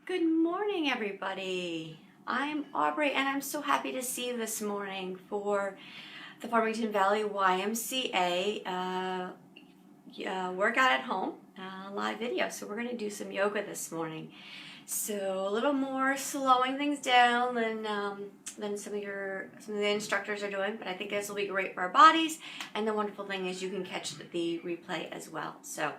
Good morning, everybody. I'm Aubrey, and I'm so happy to see you this morning for the Farmington Valley YMCA workout at home live video. So we're going to do some yoga this morning. So a little more slowing things down than some of the instructors are doing, but I think this will be great for our bodies. And the wonderful thing is you can catch the replay as well. So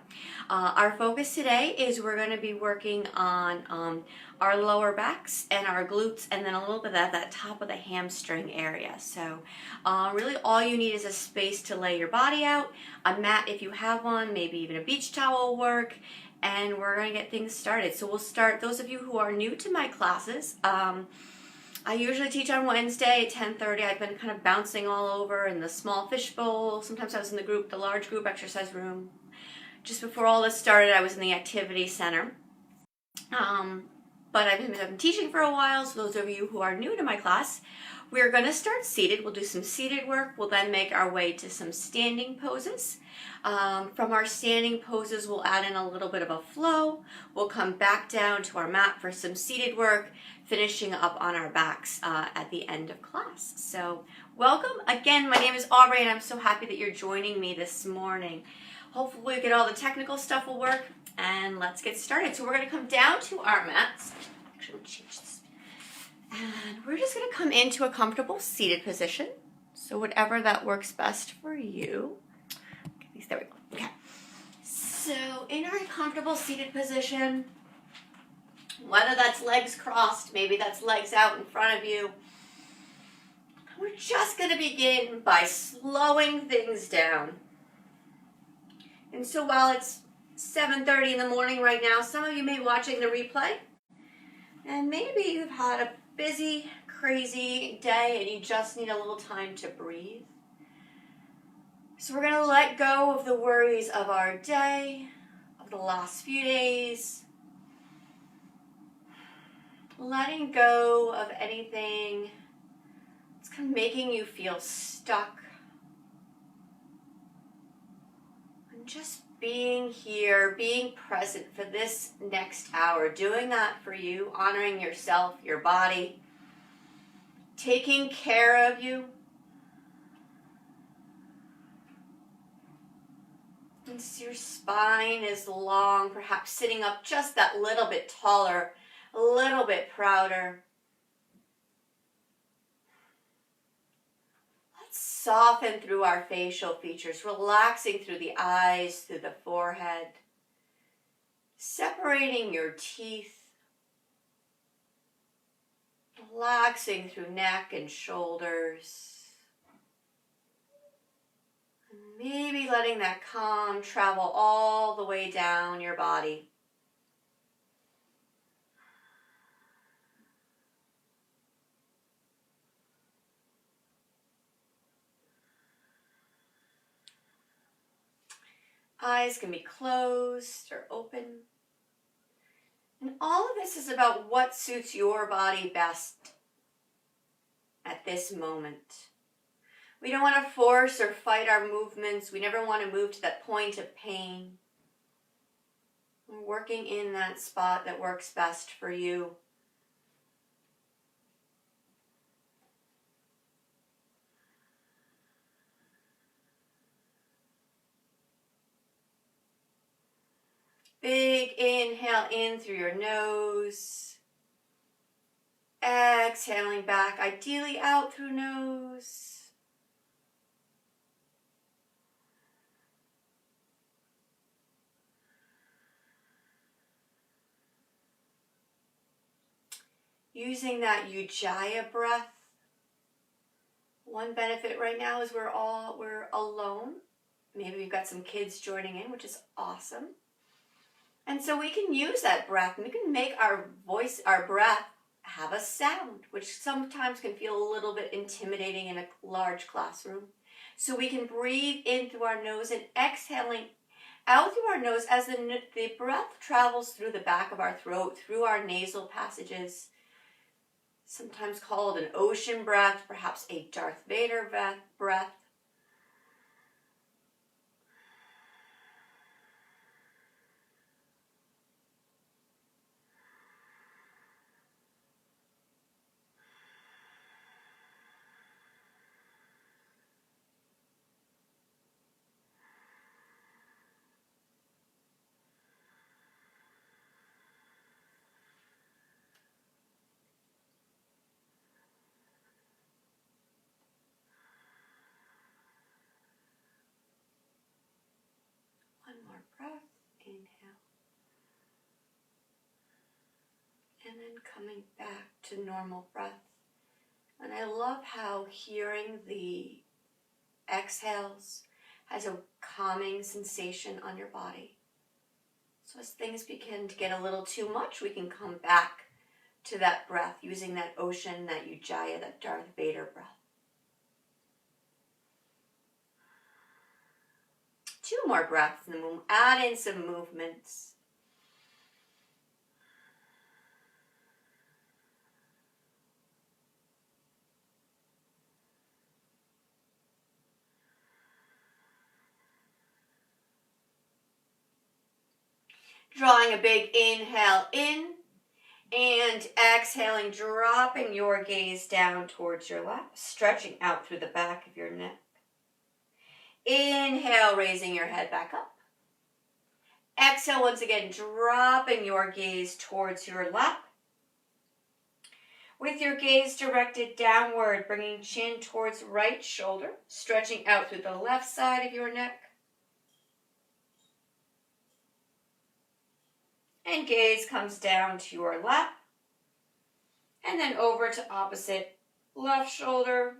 our focus today is we're going to be working on our lower backs and our glutes, and then a little bit of that top of the hamstring area. So really all you need is a space to lay your body out, a mat if you have one, maybe even a beach towel will work. And we're going to get things started. So we'll start, those of you who are new to my classes, I usually teach on Wednesday at 10:30. I've been kind of bouncing all over in the small fishbowl. Sometimes I was in the large group exercise room. Just before all this started, I was in the activity center. But I've been teaching for a while, so those of you who are new to my class, we're going to start seated. We'll do some seated work. We'll then make our way to some standing poses. From our standing poses, we'll add in a little bit of a flow. We'll come back down to our mat for some seated work, finishing up on our backs at the end of class. So welcome. Again, my name is Aubrey, and I'm so happy that you're joining me this morning. Hopefully we get all the technical stuff will work, and let's get started. So we're going to come down to our mats. Actually, we'll change this. And we're just going to come into a comfortable seated position. So whatever that works best for you. Okay, there we go. Okay. So in our comfortable seated position, whether that's legs crossed, maybe that's legs out in front of you, we're just going to begin by slowing things down. And so while it's 7:30 in the morning right now, some of you may be watching the replay, and maybe you've had a busy, crazy day and you just need a little time to breathe. So we're going to let go of the worries of our day, of the last few days, letting go of anything that's kind of making you feel stuck. And just being here, being present for this next hour, doing that for you, honoring yourself, your body, taking care of you. And so your spine is long, perhaps sitting up just that little bit taller, a little bit prouder. Let's soften through our facial features, relaxing through the eyes, through the forehead, separating your teeth, relaxing through neck and shoulders. Maybe letting that calm travel all the way down your body. Eyes can be closed or open. And all of this is about what suits your body best at this moment. We don't want to force or fight our movements. We never want to move to that point of pain. We're working in that spot that works best for you. Big inhale in through your nose. Exhaling back, ideally out through nose. Using that Ujjayi breath. One benefit right now is we're alone. Maybe we've got some kids joining in, which is awesome. And so we can use that breath, and we can make our breath have a sound, which sometimes can feel a little bit intimidating in a large classroom. So we can breathe in through our nose and exhaling out through our nose as the breath travels through the back of our throat, through our nasal passages. Sometimes called an ocean breath, perhaps a Darth Vader breath. And then coming back to normal breath. And I love how hearing the exhales has a calming sensation on your body. So as things begin to get a little too much, we can come back to that breath using that ocean, that Ujjayi, that Darth Vader breath. 2 more breaths and then we'll add in some movements. Drawing a big inhale in and exhaling, dropping your gaze down towards your lap, stretching out through the back of your neck. Inhale, raising your head back up. Exhale, once again, dropping your gaze towards your lap. With your gaze directed downward, bringing chin towards right shoulder, stretching out through the left side of your neck. And gaze comes down to your lap. And then over to opposite left shoulder.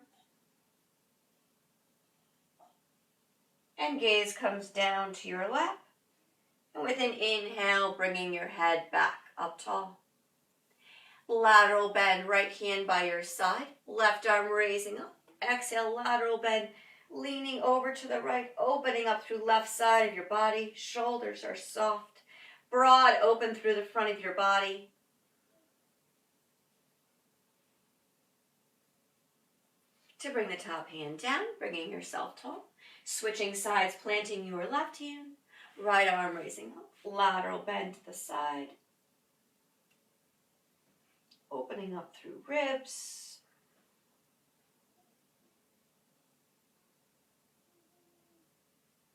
And gaze comes down to your lap. And with an inhale, bringing your head back up tall. Lateral bend, right hand by your side. Left arm raising up. Exhale, lateral bend, leaning over to the right, opening up through left side of your body. Shoulders are soft, broad, open through the front of your body. To bring the top hand down, bringing yourself tall. Switching sides, planting your left hand. Right arm raising up. Lateral bend to the side. Opening up through ribs.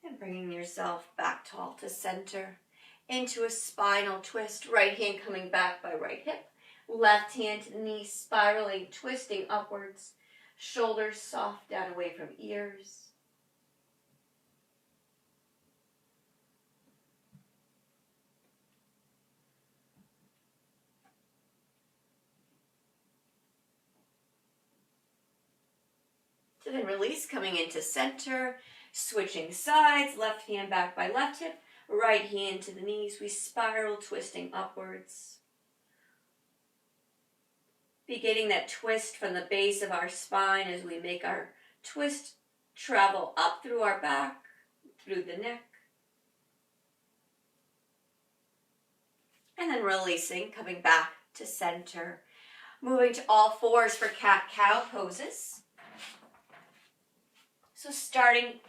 And bringing yourself back tall to center. Into a spinal twist. Right hand coming back by right hip. Left hand to the knee, spiraling, twisting upwards. Shoulders soft down away from ears. To then release, coming into center, switching sides, left hand back by left hip, right hand to the knees. We spiral, twisting upwards. Beginning that twist from the base of our spine as we make our twist travel up through our back, through the neck. And then releasing, coming back to center. Moving to all fours for cat-cow poses. So starting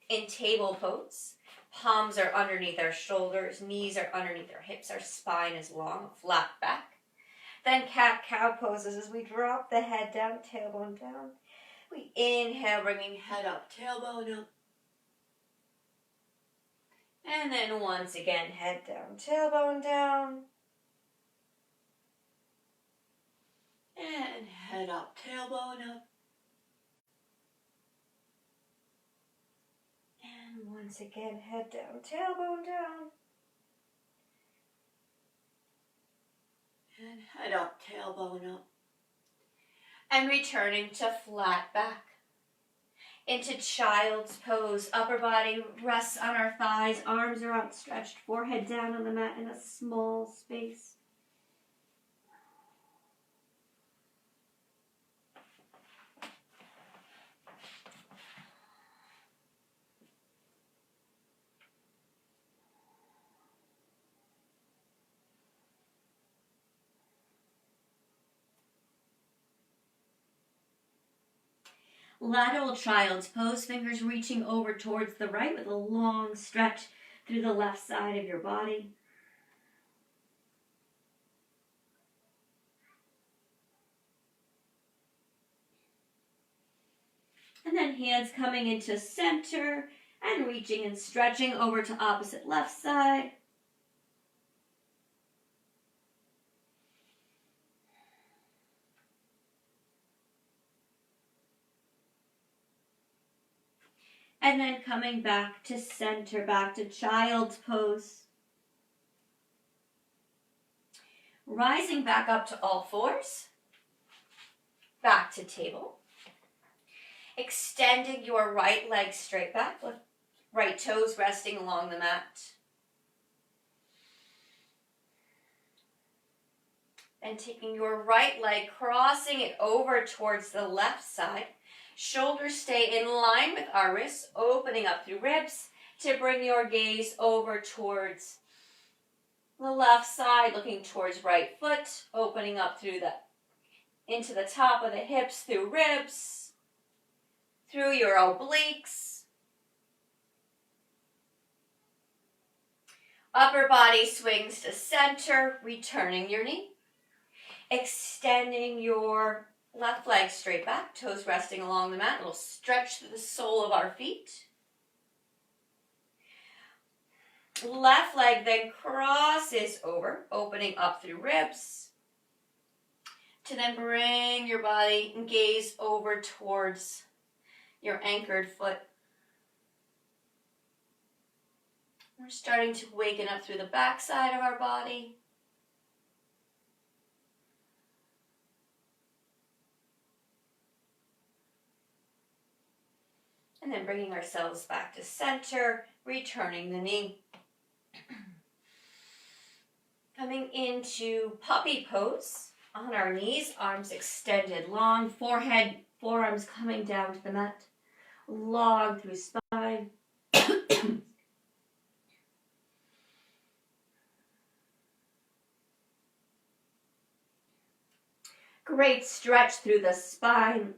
in table pose, palms are underneath our shoulders, knees are underneath our hips, our spine is long, flat back. Then cat-cow poses as we drop the head down, tailbone down. We inhale, bringing head up, tailbone up. And then once again, head down, tailbone down. And head up, tailbone up. And once again, head down, tailbone down. And head up, tailbone up. And returning to flat back. Into child's pose. Upper body rests on our thighs. Arms are outstretched. Forehead down on the mat in a small space. Lateral child's pose, fingers reaching over towards the right with a long stretch through the left side of your body. And then hands coming into center and reaching and stretching over to opposite left side. And then coming back to center, back to child's pose. Rising back up to all fours, back to table. Extending your right leg straight back, right toes resting along the mat. And taking your right leg, crossing it over towards the left side. Shoulders stay in line with our wrists, opening up through ribs to bring your gaze over towards the left side, looking towards right foot, opening up through into the top of the hips through ribs, through your obliques. Upper body swings to center, returning your knee. Extending your left leg straight back, toes resting along the mat. A little stretch through the sole of our feet. Left leg then crosses over, opening up through ribs. To then bring your body and gaze over towards your anchored foot. We're starting to waken up through the back side of our body. And then bringing ourselves back to center, returning the knee. Coming into puppy pose on our knees, arms extended long, forehead, forearms coming down to the mat, long through spine. Great stretch through the spine.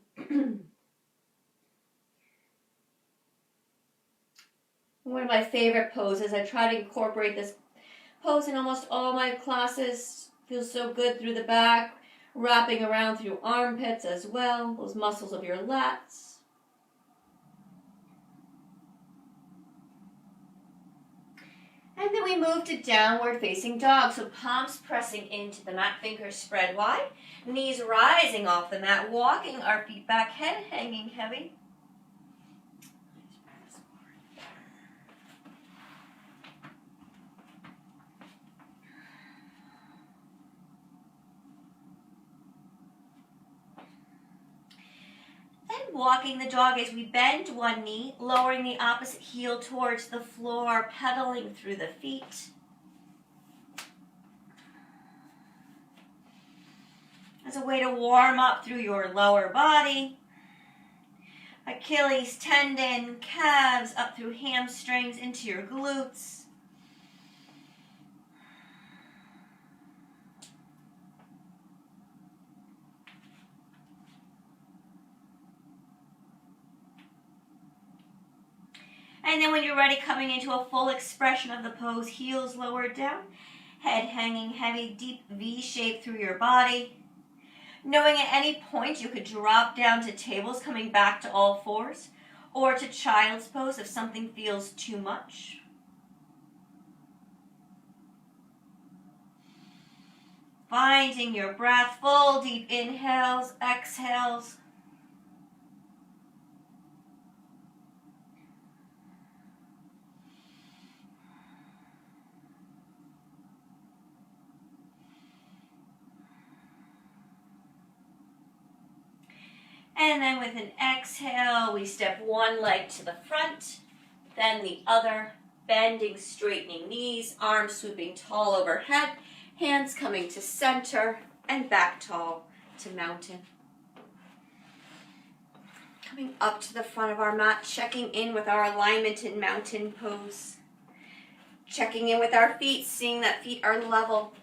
One of my favorite poses. I try to incorporate this pose in almost all my classes. Feels so good through the back, wrapping around through armpits as well, those muscles of your lats. And then we move to downward facing dog. So palms pressing into the mat, fingers spread wide, knees rising off the mat, walking our feet back, head hanging heavy. Walking the dog as we bend one knee, lowering the opposite heel towards the floor, pedaling through the feet. As a way to warm up through your lower body. Achilles tendon, calves, up through hamstrings, into your glutes. And then when you're ready, coming into a full expression of the pose, heels lowered down, head hanging heavy, deep V shape through your body. Knowing at any point you could drop down to tables, coming back to all fours, or to child's pose if something feels too much. Finding your breath, full deep inhales, exhales. And then with an exhale, we step one leg to the front, then the other, bending, straightening knees, arms swooping tall overhead, hands coming to center, and back tall to mountain. Coming up to the front of our mat, checking in with our alignment in mountain pose. Checking in with our feet, seeing that feet are level.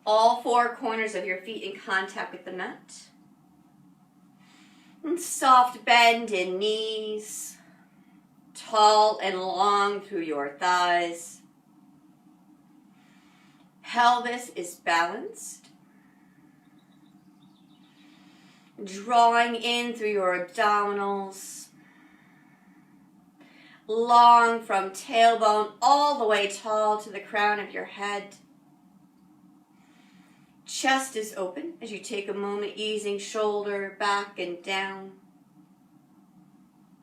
All four corners of your feet in contact with the mat. And soft bend in knees. Tall and long through your thighs. Pelvis is balanced. Drawing in through your abdominals. Long from tailbone all the way tall to the crown of your head. Chest is open as you take a moment, easing shoulder back and down.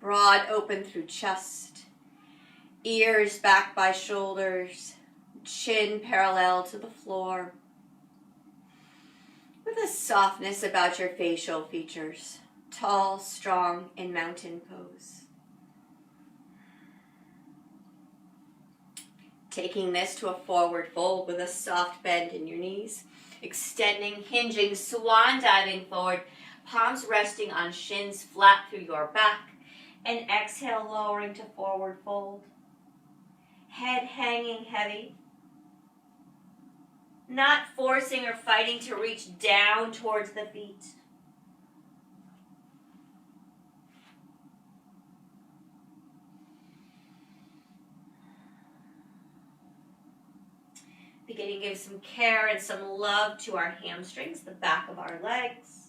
Broad open through chest. Ears back by shoulders. Chin parallel to the floor, with a softness about your facial features. Tall, strong, in mountain pose. Taking this to a forward fold with a soft bend in your knees. Extending, hinging, swan diving forward. Palms resting on shins flat through your back. And exhale, lowering to forward fold. Head hanging heavy. Not forcing or fighting to reach down towards the feet. Beginning to give some care and some love to our hamstrings, the back of our legs.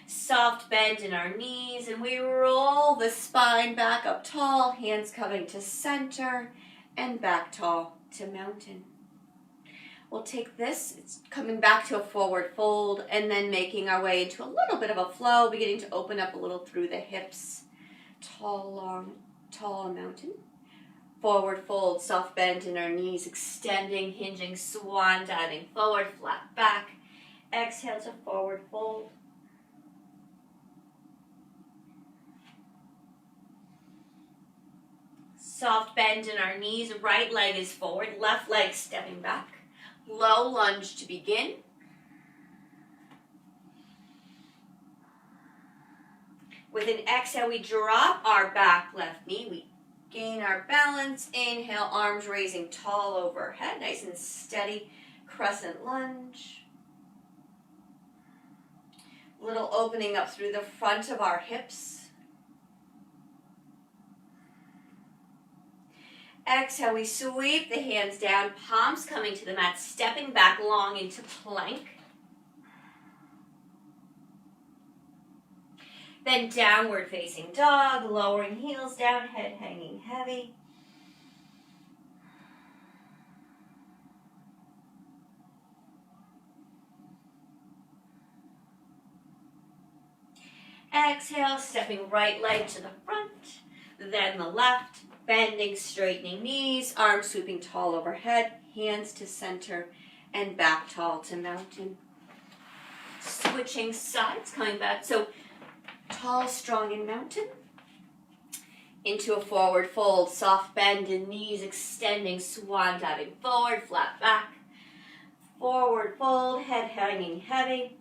Soft bend in our knees, and we roll the spine back up tall, hands coming to center, and back tall to mountain. We'll take this, it's coming back to a forward fold, and then making our way into a little bit of a flow, beginning to open up a little through the hips. Tall mountain. Forward fold, soft bend in our knees, extending, hinging, swan diving forward, flat back. Exhale to forward fold. Soft bend in our knees, right leg is forward, left leg stepping back. Low lunge to begin. With an exhale, we drop our back left knee. We gain our balance. Inhale, arms raising tall overhead. Nice and steady crescent lunge. Little opening up through the front of our hips. Exhale, we sweep the hands down, palms coming to the mat, stepping back long into plank. Then downward facing dog, lowering heels down, head hanging heavy. Exhale, stepping right leg to the front, then the left, bending, straightening knees, arms sweeping tall overhead, hands to center, and back tall to mountain. Switching sides, coming back. So tall, strong in mountain. Into a forward fold, soft bend in knees, extending, swan diving forward, flat back. Forward fold, head hanging heavy.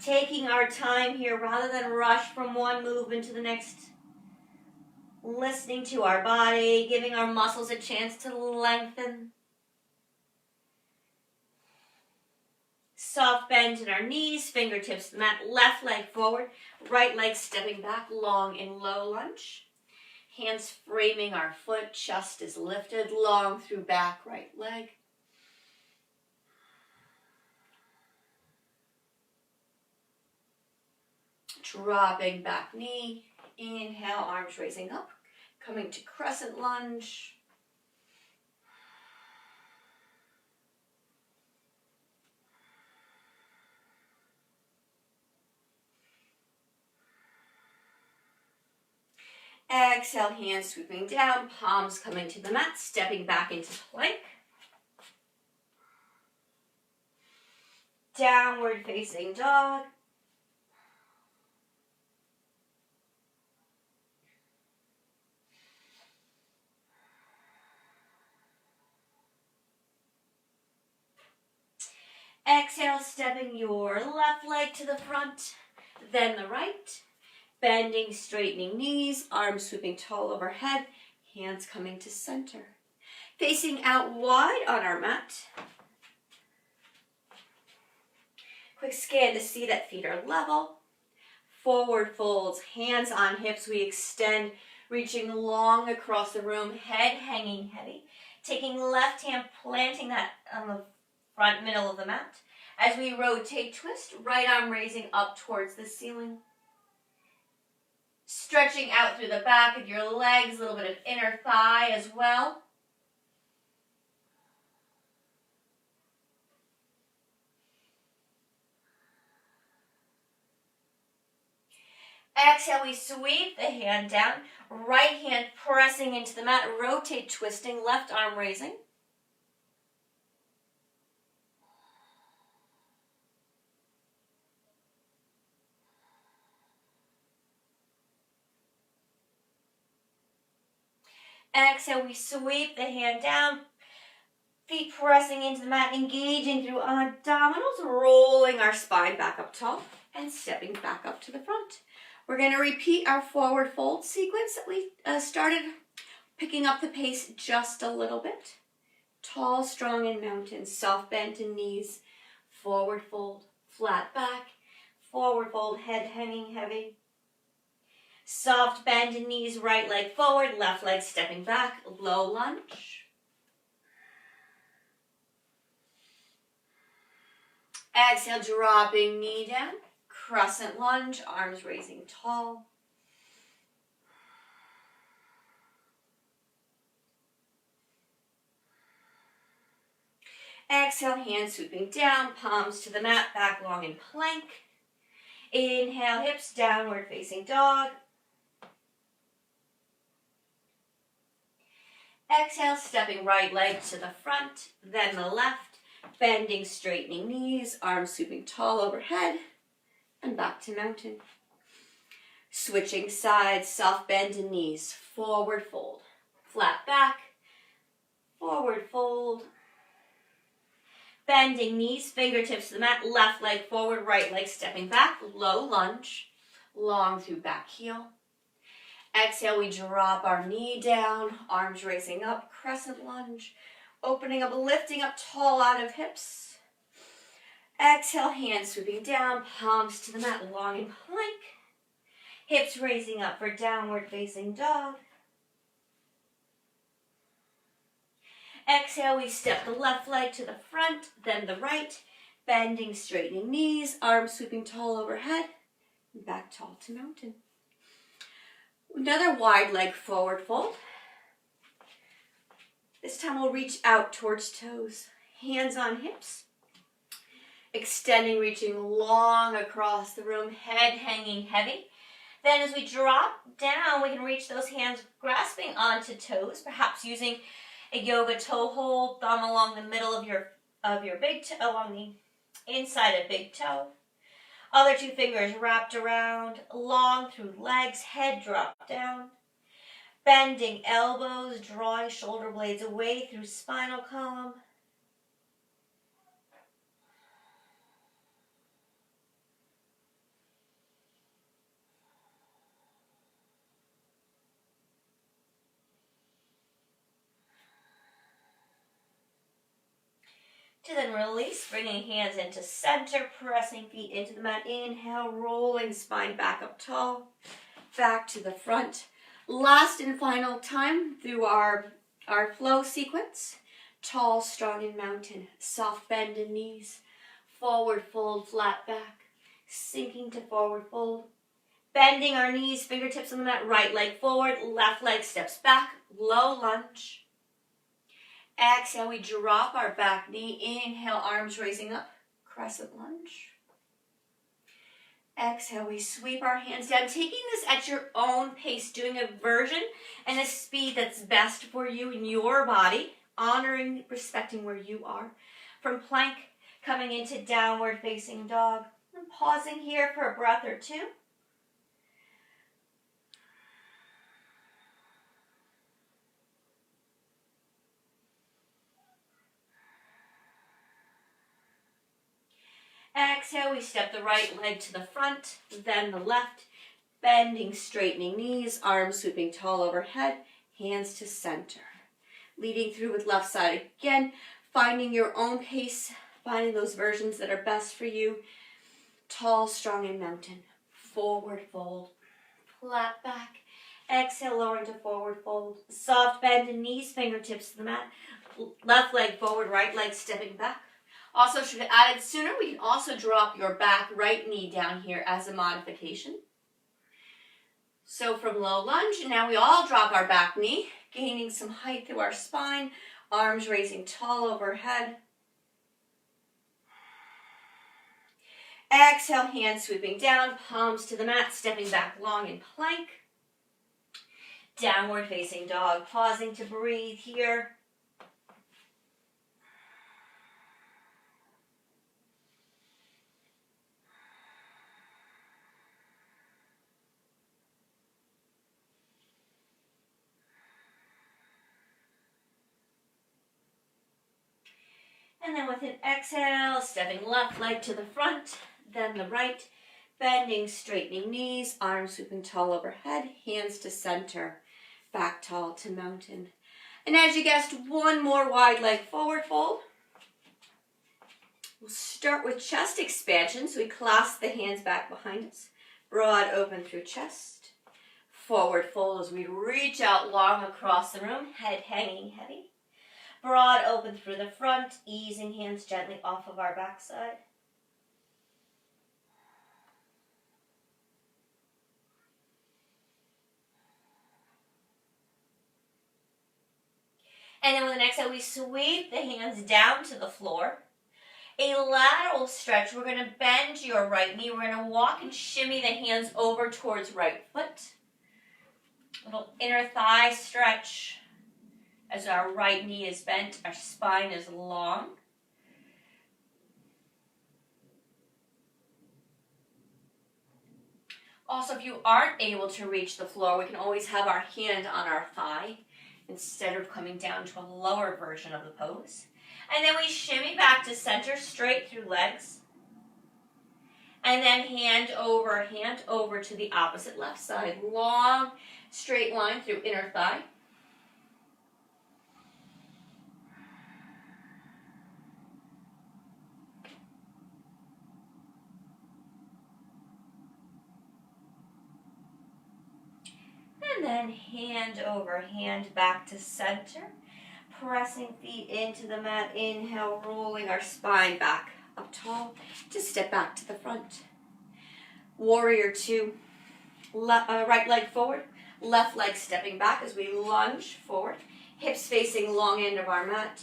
Taking our time here rather than rush from one movement to the next. Listening to our body, giving our muscles a chance to lengthen. Soft bend in our knees, fingertips to the mat, left leg forward, right leg stepping back long in low lunge. Hands framing our foot, chest is lifted, long through back, right leg. Dropping back knee, inhale, arms raising up, coming to crescent lunge. Exhale, hands sweeping down, palms coming to the mat, stepping back into plank. Downward facing dog. Exhale, stepping your left leg to the front, then the right. Bending, straightening knees, arms sweeping tall overhead, hands coming to center. Facing out wide on our mat. Quick scan to see that feet are level. Forward folds, hands on hips, we extend, reaching long across the room, head hanging heavy. Taking left hand, planting that on the front middle of the mat. As we rotate, twist, right arm raising up towards the ceiling. Stretching out through the back of your legs, a little bit of inner thigh as well. Exhale, we sweep the hand down. Right hand pressing into the mat. Rotate, twisting. Left arm raising. Exhale, we sweep the hand down. Feet pressing into the mat, engaging through abdominals, rolling our spine back up tall and stepping back up to the front. We're going to repeat our forward fold sequence that we started, picking up the pace just a little bit. Tall, strong, and mountain. Soft bend in knees. Forward fold, flat back. Forward fold, head hanging heavy. Soft bend in knees, right leg forward, left leg stepping back. Low lunge. Exhale, dropping knee down. Crescent lunge, arms raising tall. Exhale, hands sweeping down, palms to the mat, back long in plank. Inhale, hips downward facing dog. Exhale, stepping right leg to the front, then the left, bending, straightening knees, arms sweeping tall overhead, and back to mountain. Switching sides, soft bend in knees, forward fold, flat back, forward fold. Bending knees, fingertips to the mat, left leg forward, right leg stepping back, low lunge, long through back heel. Exhale, we drop our knee down, arms raising up, crescent lunge, opening up, lifting up tall out of hips. Exhale, hands sweeping down, palms to the mat, long in plank. Hips raising up for downward facing dog. Exhale, we step the left leg to the front, then the right, bending, straightening knees, arms sweeping tall overhead, and back tall to mountain. Another wide leg forward fold. This time we'll reach out towards toes, hands on hips, extending, reaching long across the room, head hanging heavy. Then as we drop down, we can reach those hands grasping onto toes, perhaps using a yoga toe hold, thumb along the middle of your big toe, along the inside of big toe. Other two fingers wrapped around, long through legs, head drop down. Bending elbows, drawing shoulder blades away through spinal column. To then release, bringing hands into center, pressing feet into the mat. Inhale, rolling spine back up tall, back to the front. Last and final time through our flow sequence. Tall, strong, and mountain. Soft bend in knees. Forward fold, flat back. Sinking to forward fold. Bending our knees, fingertips on the mat. Right leg forward, left leg steps back. Low lunge. Exhale, we drop our back knee. Inhale, arms raising up. Crescent lunge. Exhale, we sweep our hands down, taking this at your own pace, doing a version and a speed that's best for you and your body, honoring, respecting where you are. From plank, coming into downward facing dog. And pausing here for a breath or two. Exhale, we step the right leg to the front, then the left, bending, straightening knees, arms sweeping tall overhead, hands to center. Leading through with left side again, finding your own pace, finding those versions that are best for you. Tall, strong, and mountain. Forward fold, flat back. Exhale, lowering to forward fold. Soft bend in knees, fingertips to the mat. Left leg forward, right leg stepping back. Also, should have added sooner, we can also drop your back right knee down here as a modification. So from low lunge, now we all drop our back knee, gaining some height through our spine, arms raising tall overhead. Exhale, hands sweeping down, palms to the mat, stepping back long in plank. Downward facing dog, pausing to breathe here. And then with an exhale, stepping left leg to the front, then the right, bending, straightening knees, arms sweeping tall overhead, hands to center, back tall to mountain. And as you guessed, one more wide leg forward fold. We'll start with chest expansion, so we clasp the hands back behind us, broad open through chest. Forward fold as we reach out long across the room, head hanging heavy. Broad open through the front, easing hands gently off of our backside. And then with an exhale, we sweep the hands down to the floor. A lateral stretch, we're going to bend your right knee. We're going to walk and shimmy the hands over towards right foot. Little inner thigh stretch. As our right knee is bent, our spine is long. Also, if you aren't able to reach the floor, we can always have our hand on our thigh instead of coming down to a lower version of the pose. And then we shimmy back to center, straight through legs. And then hand over to the opposite left side. Long, straight line through inner thigh. And then hand over hand back to center. Pressing feet into the mat. Inhale, rolling our spine back up tall. Just step back to the front. Warrior two. Right leg forward. Left leg stepping back as we lunge forward. Hips facing long end of our mat.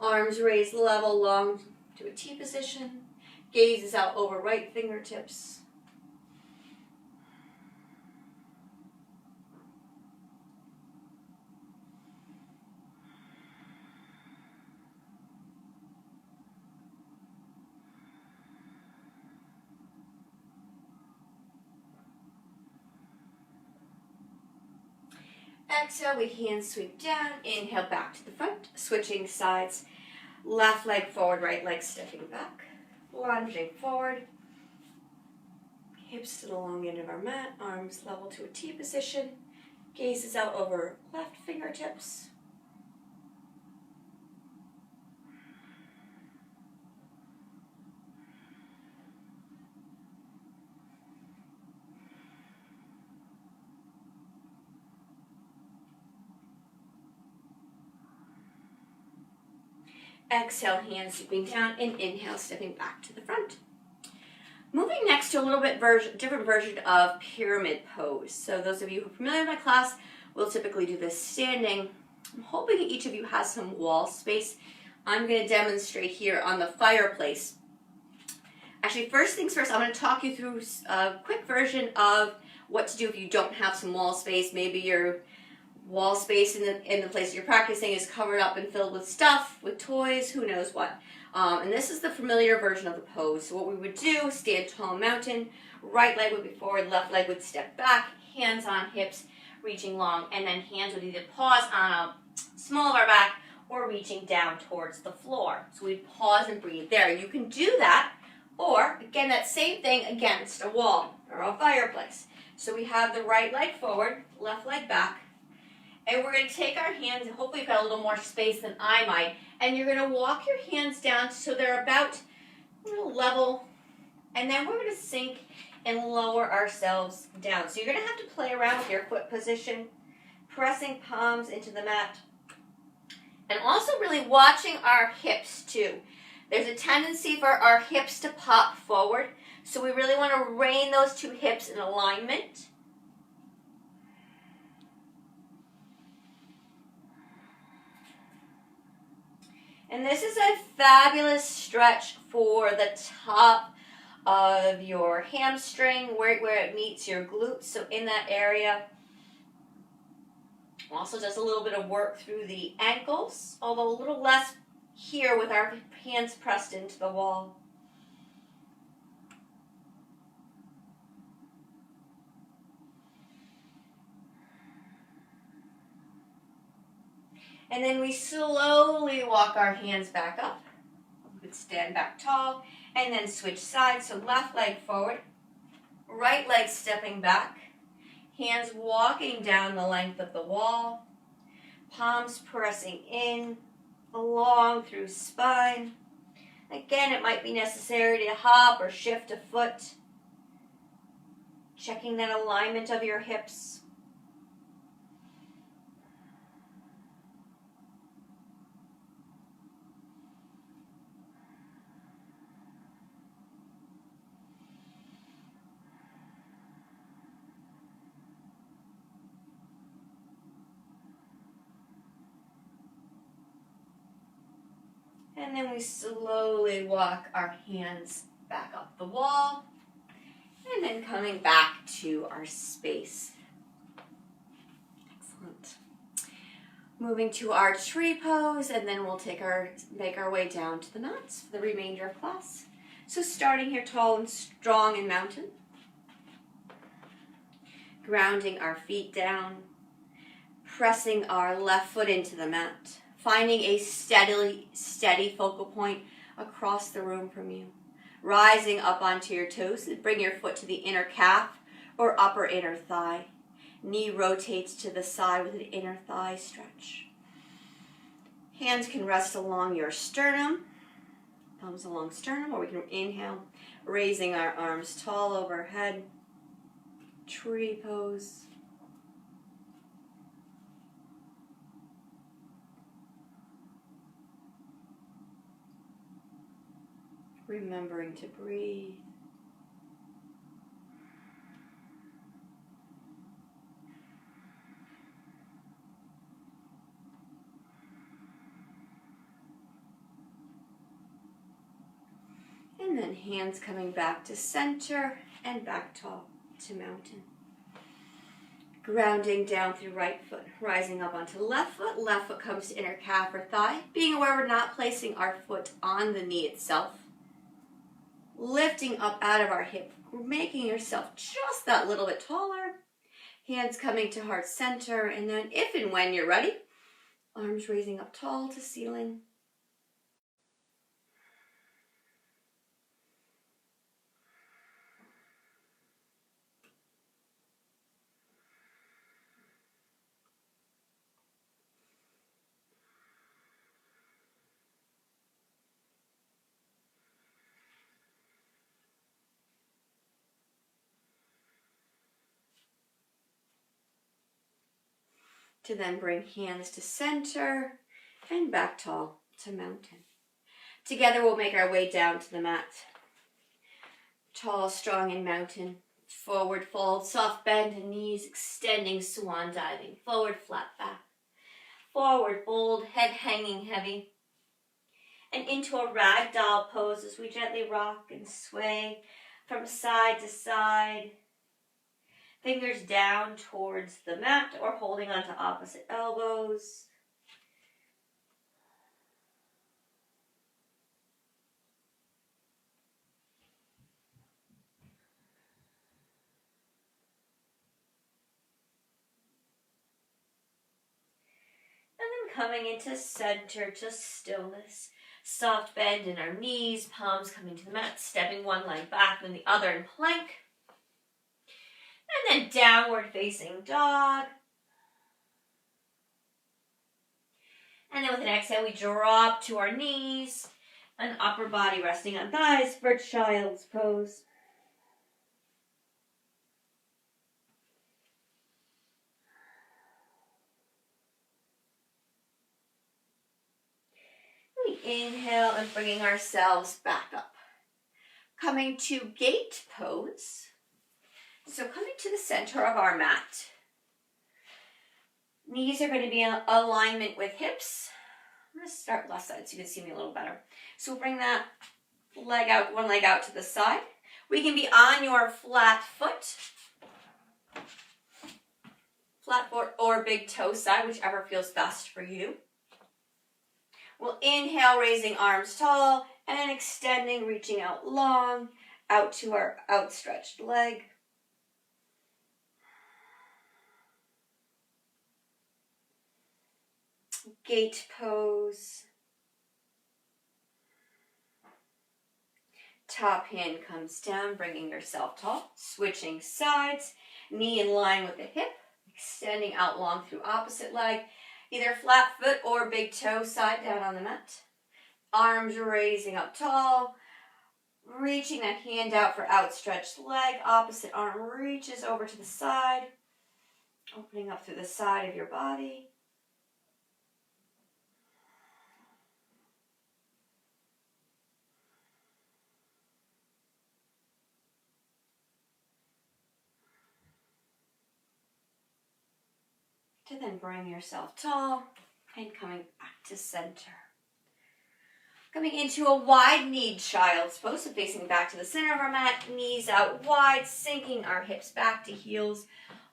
Arms raised level long to a T position. Gaze is out over right fingertips. Exhale, we hands sweep down. Inhale, back to the front. Switching sides. Left leg forward, right leg stepping back. Lunging forward. Hips to the long end of our mat. Arms level to a T position. Gaze is out over left fingertips. Exhale, hands sweeping down, and inhale, stepping back to the front. Moving next to a little bit different version of pyramid pose. So those of you who are familiar with my class will typically do this standing. I'm hoping each of you has some wall space. I'm going to demonstrate here on the fireplace. Actually, first things first, I'm going to talk you through a quick version of what to do if you don't have some wall space. Maybe your wall space in the place you're practicing is covered up and filled with stuff, with toys, who knows what. And this is the familiar version of the pose. So what we would do, stand tall mountain, right leg would be forward, left leg would step back, hands on hips, reaching long, and then hands would either pause on a small of our back or reaching down towards the floor. So we pause and breathe there. You can do that, or again, that same thing against a wall or a fireplace. So we have the right leg forward, left leg back, and we're going to take our hands, and hopefully you've got a little more space than I might, and you're going to walk your hands down so they're about level, and then we're going to sink and lower ourselves down. So you're going to have to play around with your foot position, pressing palms into the mat, and also really watching our hips too. There's a tendency for our hips to pop forward, so we really want to rein those two hips in alignment. And this is a fabulous stretch for the top of your hamstring, where it meets your glutes. So in that area. Also does a little bit of work through the ankles, although a little less here with our hands pressed into the wall. And then we slowly walk our hands back up. We could stand back tall and then switch sides. So left leg forward, right leg stepping back, hands walking down the length of the wall, palms pressing in, along through spine. Again, it might be necessary to hop or shift a foot, checking that alignment of your hips. And then we slowly walk our hands back up the wall. And then coming back to our space. Excellent. Moving to our tree pose, and then we'll make our way down to the mats for the remainder of class. So starting here tall and strong in mountain. Grounding our feet down. Pressing our left foot into the mat. Finding a steady focal point across the room from you. Rising up onto your toes, bring your foot to the inner calf or upper inner thigh. Knee rotates to the side with an inner thigh stretch. Hands can rest along your sternum, thumbs along sternum, or we can inhale, raising our arms tall overhead. Tree pose. Remembering to breathe. And then hands coming back to center and back tall to mountain. Grounding down through right foot, rising up onto left foot comes to inner calf or thigh. Being aware we're not placing our foot on the knee itself. Lifting up out of our hip, making yourself just that little bit taller. Hands coming to heart center, and then if and when you're ready, arms raising up tall to ceiling. To then bring hands to center and back tall to mountain. Together we'll make our way down to the mat. Tall, strong in mountain. Forward fold, soft bend in knees, extending swan diving. Forward flat back. Forward fold, head hanging heavy. And into a ragdoll pose as we gently rock and sway from side to side. Fingers down towards the mat or holding onto opposite elbows. And then coming into center, just stillness. Soft bend in our knees, palms coming to the mat, stepping one leg back, then the other in plank. And then downward facing dog. And then with an exhale, we drop to our knees and upper body resting on thighs for child's pose. We inhale and bringing ourselves back up. Coming to gate pose. So coming to the center of our mat. Knees are going to be in alignment with hips. I'm going to start left side so you can see me a little better. So we'll bring that leg out, one leg out to the side. We can be on your flat foot or big toe side, whichever feels best for you. We'll inhale, raising arms tall and extending, reaching out long, out to our outstretched leg. Gate pose. Top hand comes down, bringing yourself tall, switching sides, knee in line with the hip, extending out long through opposite leg, either flat foot or big toe side down on the mat. Arms raising up tall, reaching that hand out for outstretched leg, opposite arm reaches over to the side, opening up through the side of your body. To then bring yourself tall and coming back to center. Coming into a wide-kneed child's pose, so facing back to the center of our mat, knees out wide, sinking our hips back to heels,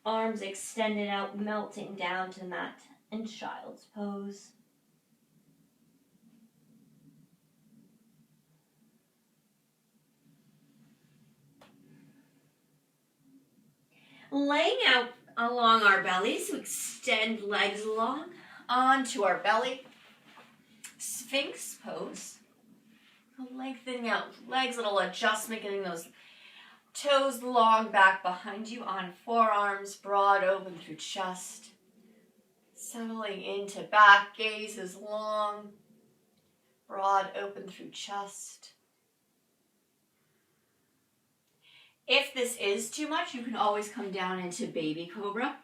arms extended out, melting down to the mat in child's pose. Laying out along our bellies, so extend legs long onto our belly. Sphinx pose. Lengthening out legs, little adjustment, getting those toes long back behind you on forearms, broad open through chest. Settling into back, gaze is long, broad open through chest. If this is too much, you can always come down into baby cobra.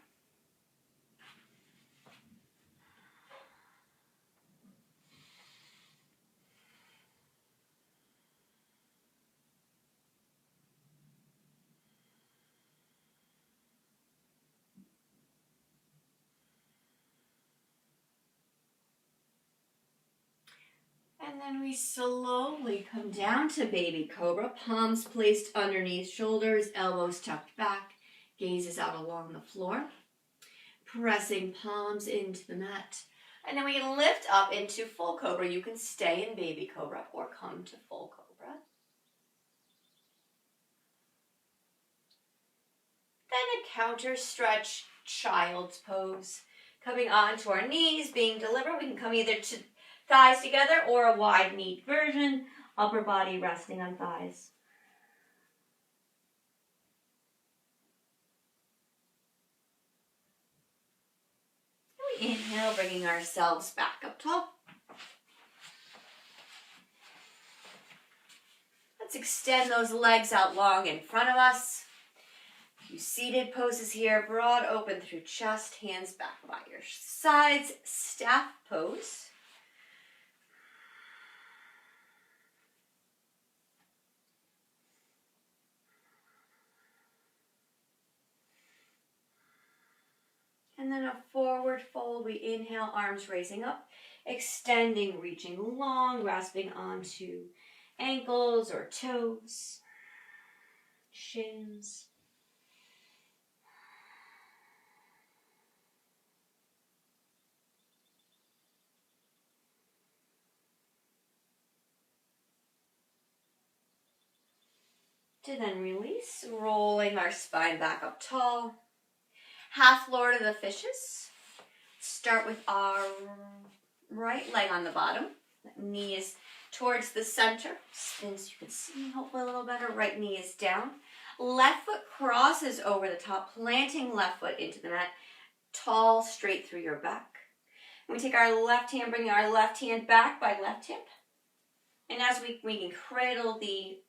And then we slowly come down to baby cobra, palms placed underneath shoulders, elbows tucked back, gazes out along the floor, pressing palms into the mat. And then we can lift up into full cobra. You can stay in baby cobra or come to full cobra. Then a counter stretch child's pose. Coming onto our knees, being deliberate. We can come either to thighs together or a wide kneed version, upper body resting on thighs. And we inhale, bringing ourselves back up tall. Let's extend those legs out long in front of us. A few seated poses here, broad open through chest, hands back by your sides, staff pose. And then a forward fold. We inhale, arms raising up, extending, reaching long, grasping onto ankles or toes, shins. To then release, rolling our spine back up tall. Half Lord of the Fishes. Start with our right leg on the bottom. Knee is towards the center. Spin so you can see hopefully a little better. Right knee is down. Left foot crosses over the top, planting left foot into the mat. Tall, straight through your back. And we take our left hand, bringing our left hand back by left hip. And as we can cradle the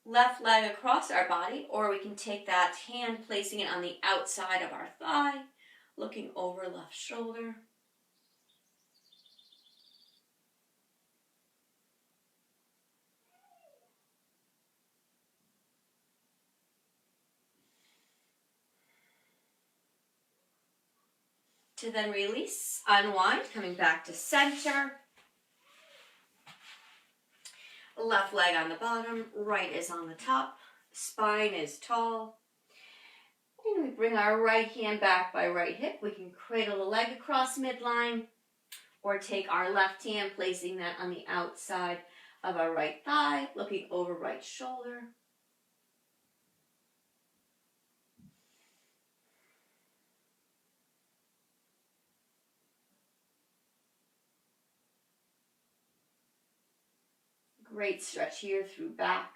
left leg across our body, or we can take that hand, placing it on the outside of our thigh, looking over left shoulder. To then release, unwind, coming back to center. Left leg on the bottom, right is on the top, spine is tall. And we bring our right hand back by right hip. We can cradle the leg across midline or take our left hand, placing that on the outside of our right thigh, looking over right shoulder. Great stretch here through back.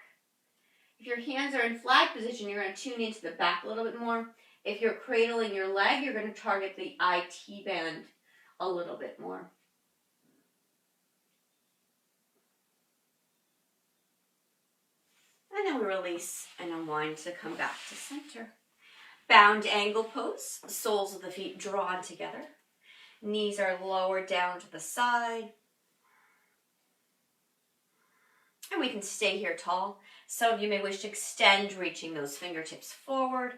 If your hands are in flag position, you're going to tune into the back a little bit more. If you're cradling your leg, you're going to target the IT band a little bit more. And then we release and unwind to come back to center. Bound angle pose, soles of the feet drawn together. Knees are lowered down to the side. And we can stay here tall. Some of you may wish to extend, reaching those fingertips forward.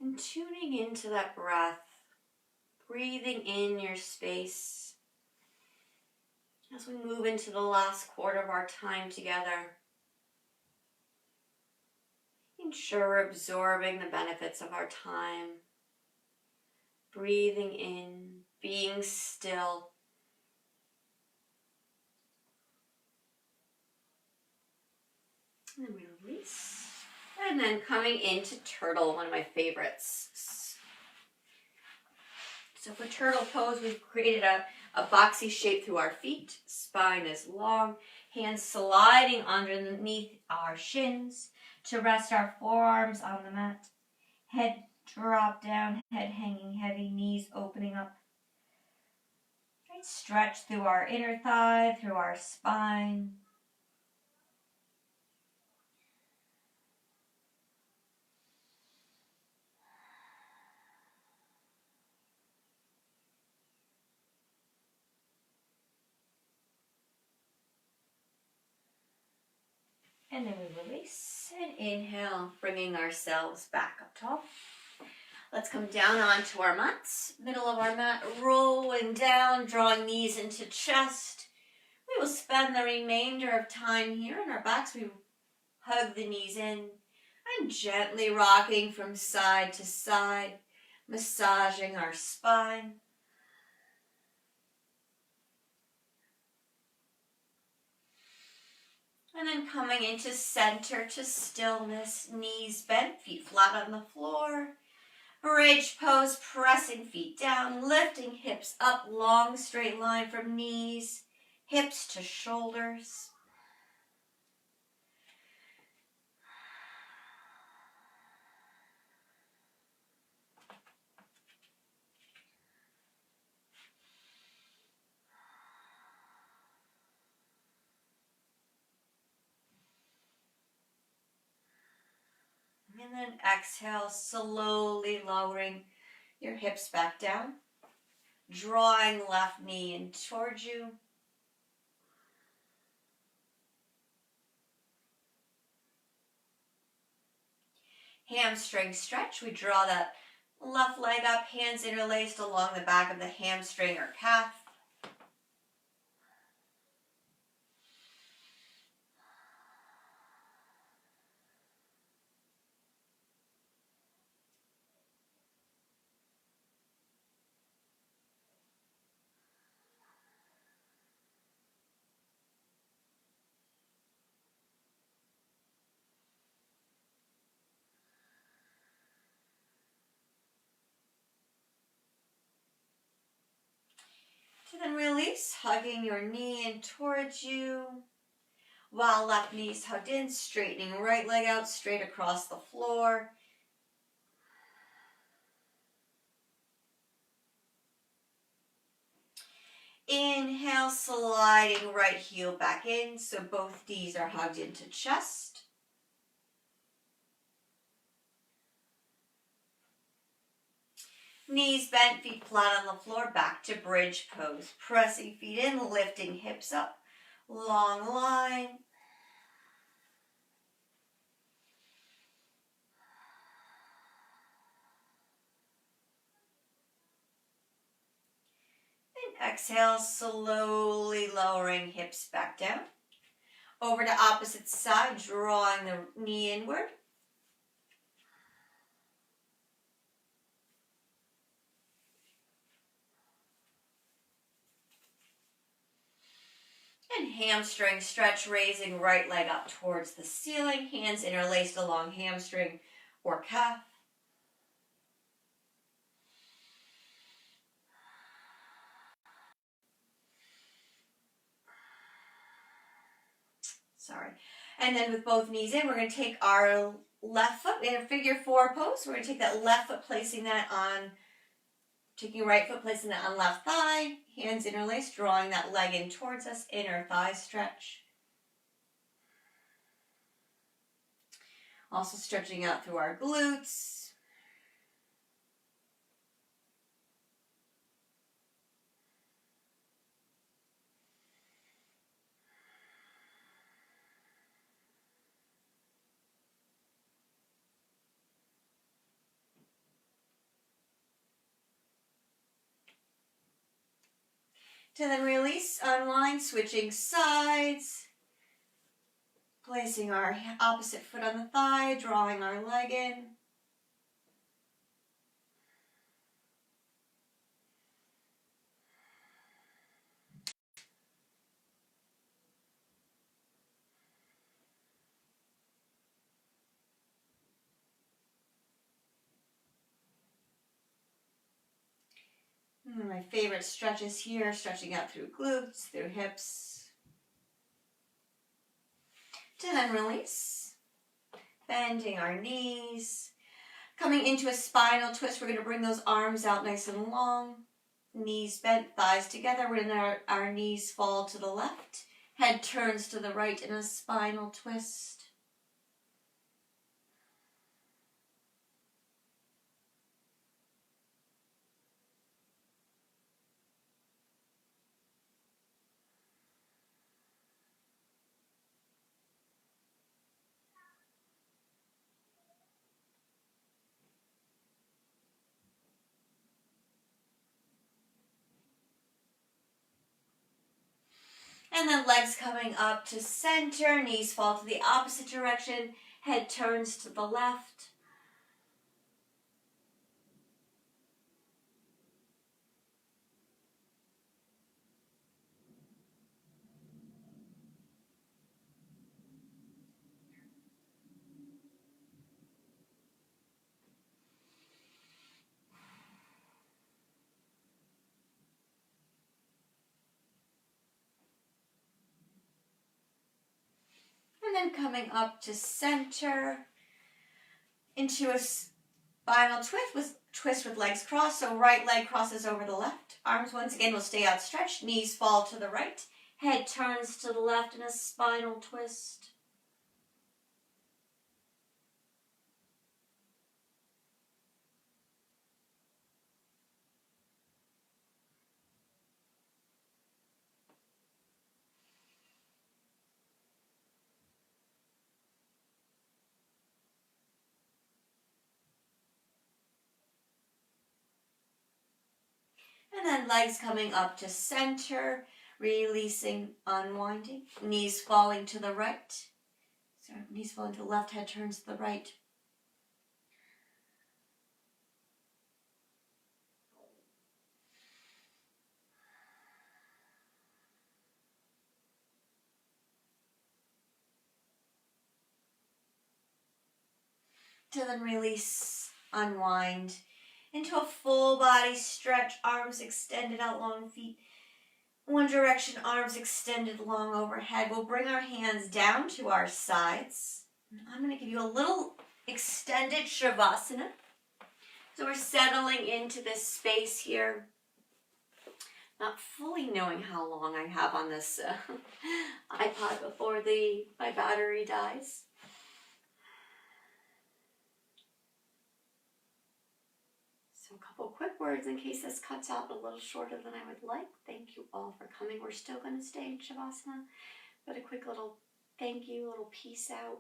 And tuning into that breath, breathing in your space as we move into the last quarter of our time together. Ensure absorbing the benefits of our time. Breathing in, being still. And then we release. And then coming into turtle, one of my favorites. So for turtle pose, we've created a boxy shape through our feet. Spine is long. Hands sliding underneath our shins to rest our forearms on the mat. Head drop down, head hanging heavy, knees opening up. Right, stretch through our inner thigh, through our spine. And then we release and inhale, bringing ourselves back up tall. Let's come down onto our mats, middle of our mat, rolling down, drawing knees into chest. We will spend the remainder of time here in our backs. We hug the knees in and gently rocking from side to side, massaging our spine. And then coming into center to stillness, knees bent, feet flat on the floor. Bridge pose, pressing feet down, lifting hips up, long straight line from knees, hips to shoulders. And then exhale, slowly lowering your hips back down, drawing left knee in towards you. Hamstring stretch. We draw that left leg up, hands interlaced along the back of the hamstring or calf. To then release, hugging your knee in towards you, while left knee's hugged in, straightening right leg out straight across the floor. Inhale, sliding right heel back in, so both knees are hugged into chest. Knees bent, feet flat on the floor, back to bridge pose. Pressing feet in, lifting hips up. Long line. exhale, slowly lowering hips back down. Over to opposite side, drawing the knee inward. And hamstring stretch, raising right leg up towards the ceiling, hands interlaced along hamstring or calf. Sorry. And then with both knees in, we're going to take our left foot in a figure four pose. We're going to take that left foot, placing that on, taking right foot, placing that on left thigh, hands interlaced, drawing that leg in towards us, inner thigh stretch. Also stretching out through our glutes. To then release, unwind, switching sides. Placing our opposite foot on the thigh, drawing our leg in. My favorite stretches here, stretching out through glutes, through hips. To then release, bending our knees. Coming into a spinal twist, we're going to bring those arms out nice and long. Knees bent, thighs together. We're going to let our knees fall to the left. Head turns to the right in a spinal twist. And then legs coming up to center, knees fall to the opposite direction, head turns to the left. And then coming up to center, into a spinal twist with legs crossed. So right leg crosses over the left. Arms once again will stay outstretched. Knees fall to the right. Head turns to the left in a spinal twist. And then legs coming up to center, releasing, unwinding. Knees falling to the right. So knees falling to the left, head turns to the right. To then release, unwind into a full body stretch, arms extended out long, feet one direction, arms extended long overhead. We'll bring our hands down to our sides. I'm going to give you a little extended Shavasana. So we're settling into this space here, not fully knowing how long I have on this iPod before my battery dies. So a couple quick words in case this cuts out a little shorter than I would like. Thank you all for coming. We're still going to stay in Shavasana, but a quick little thank you, a little peace out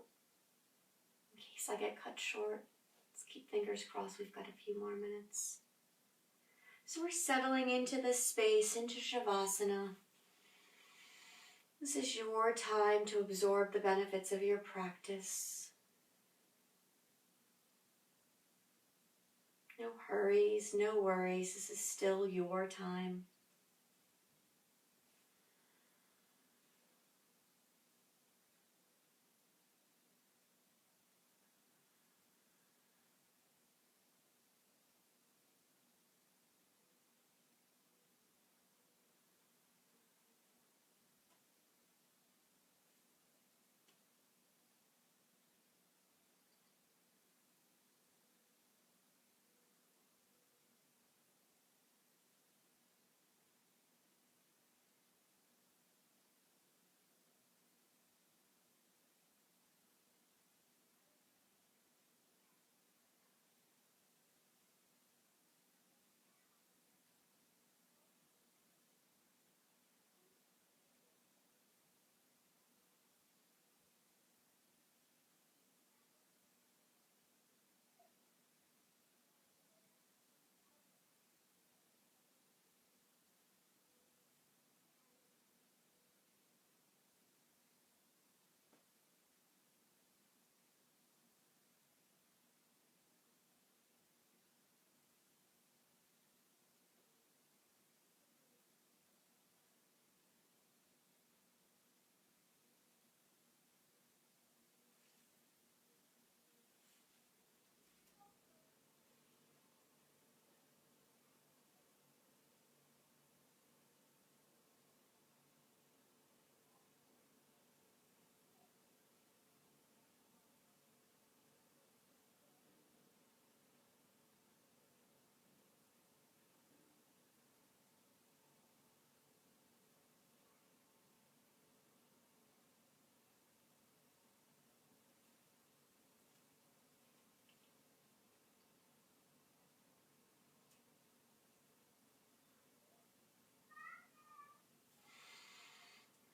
in case I get cut short. Let's keep fingers crossed we've got a few more minutes. So we're settling into this space, into Shavasana. This is your time to absorb the benefits of your practice. No hurries, no worries. This is still your time.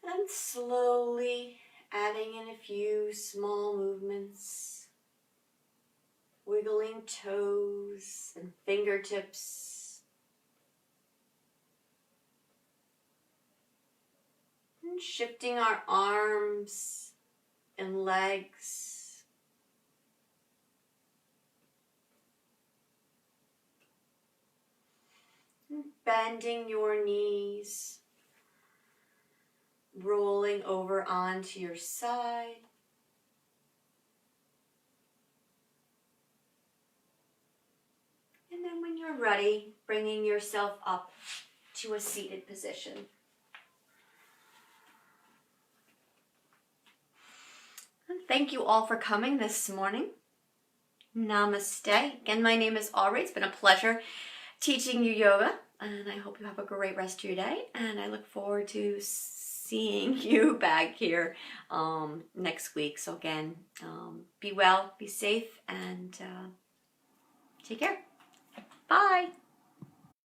And slowly adding in a few small movements, wiggling toes and fingertips, and shifting our arms and legs, and bending your knees, rolling over onto your side. And then when you're ready, bringing yourself up to a seated position. And thank you all for coming this morning. Namaste. Again, my name is Aubrey. It's been a pleasure teaching you yoga, and I hope you have a great rest of your day, and I look forward to seeing you back here next week. So again, be well, be safe, and take care. Bye.